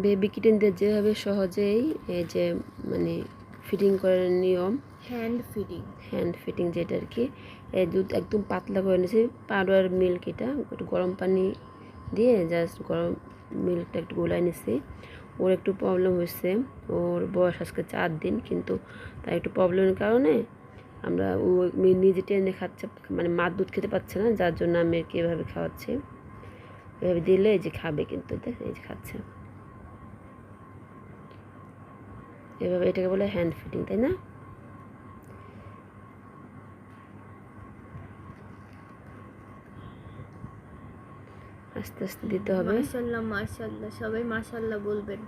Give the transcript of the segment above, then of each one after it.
Baby kitten দিয়ে যেভাবে সহজেই এই যে মানে ফিটিং করার নিয়ম, হ্যান্ড ফিটিং যেটা আর কি, এই দুধ একদম পাতলা করে নিয়েছি, পাউডার মিল্ক, এটা একটু গরম পানি দিয়ে জাস্ট গরম মিল্কটা একটু গোলাই নিছি। ওর একটু প্রবলেম হয়েছে, ওর বয়স আজকে 4 দিন, কিন্তু তার একটু প্রবলেমের কারণে আমরা ও নিজে টেনে খাচ্ছে, মানে মার দুধ খেতে পারছে না, যার জন্য আমি আর কি এভাবে খাওয়াচ্ছি। এভাবে দিলে এই যে খাবে, কিন্তু এই যে খাচ্ছে এভাবে। এটাকে বলে হ্যান্ড ফিটিং, তাই না? আস্তে আস্তে দিতে হবে। মাশাআল্লাহ মাশাআল্লাহ, সবাই মাশাআল্লাহ বলবেন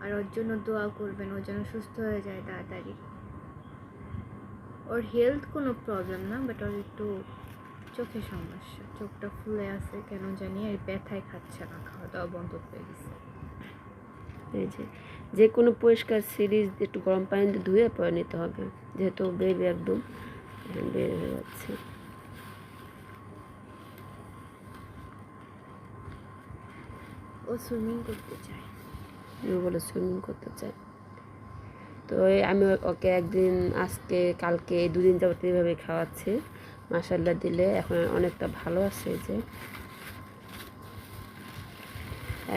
আর ওর জন্য দোয়া করবেন, ওর জন্য সুস্থ হয়ে যায় তাড়াতাড়ি। ওর হেলথ কোনো প্রবলেম না, বাট ওর একটু চোখে সমস্যা, চোখটা ফুলে আছে কেন জানি, আর ব্যথায় খাচ্ছে না, খাওয়া দাওয়া বন্ধ করে দিচ্ছে। এই যে কোনো পরিষ্কার সিরিজ একটু গরম পানিতে ধুয়ে পরে নিতে হবে, যেহেতু বেবি একদম বের হয়ে যাচ্ছে। ও সুইমিং করতে চায়, ও বলে সুইমিং করতে চায়। তো আমি ওকে একদিন, আজকে কালকে 2 দিন যাবত এইভাবে খাওয়াচ্ছি। মাশাআল্লাহ দিলে এখন অনেকটা ভালো আছে, যে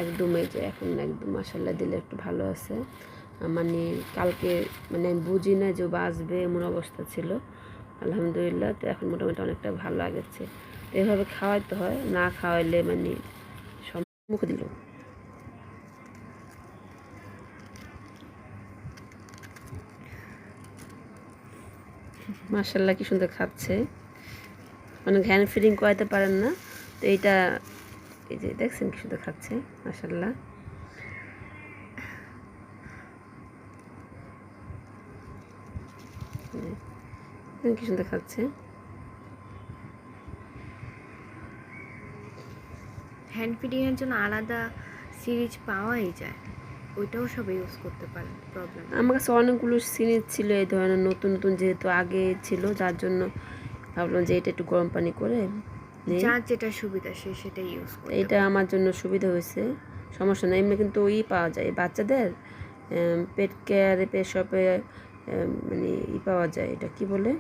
একদম এই যে এখন একদম মাশাআল্লাহ দিলে একটু ভালো আছে। মানে কালকে মানে আমি বুঝি না যে বাঁচবে এমন অবস্থা ছিল, আলহামদুলিল্লাহ। তো এখন মোটামুটি অনেকটা ভালো লাগছে। তো এভাবে খাওয়াইতে হয়, না খাওয়াইলে মানে মুখে দিল। মাশাআল্লাহ কি সুন্দর খাচ্ছে। অনেক হ্যান্ড ফিডিং করাতে পারেন না, তো এইটা এই যে দেখছেন কি সুন্দর খাচ্ছে, মাশাআল্লাহ। কি সুন্দর খাচ্ছে। হ্যান্ড ফিডিংয়ের জন্য আলাদা সিরিজ পাওয়াই যায়, ওইটাও সবাই ইউজ করতে পারেন, প্রবলেম। আমার কাছে অনেকগুলো সিরিজ ছিল এই ধরনের, নতুন নতুন যেহেতু আগে ছিল, যার জন্য ভাবলাম যে এটা একটু গরম পানি করে যার যেটা সুবিধা সে সেটাই ইউজ করে। এটা আমার জন্য সুবিধা হয়েছে, সমস্যা নেই। এমনি কিন্তু পাওয়া যায় বাচ্চাদের পেট কেয়ারে, পেট শপে, মানে পাওয়া যায়, এটা কি বলে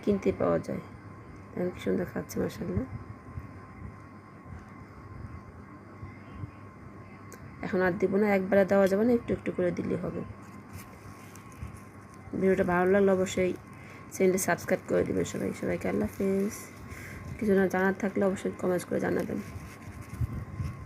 কিনতে পাওয়া যায়। কি সুন্দর খাচ্ছে মাশাআল্লাহ। এখন আর দিব না, একবারে দেওয়া যাবে না, একটু একটু করে দিলেই হবে। ভিডিওটা ভালো লাগলে অবশ্যই চ্যানেলটি সাবস্ক্রাইব করে দেবেন সবাইকে আল্লাহ হাফেজ। কিছু না জানার থাকলে অবশ্যই কমেন্টস করে জানাবেন।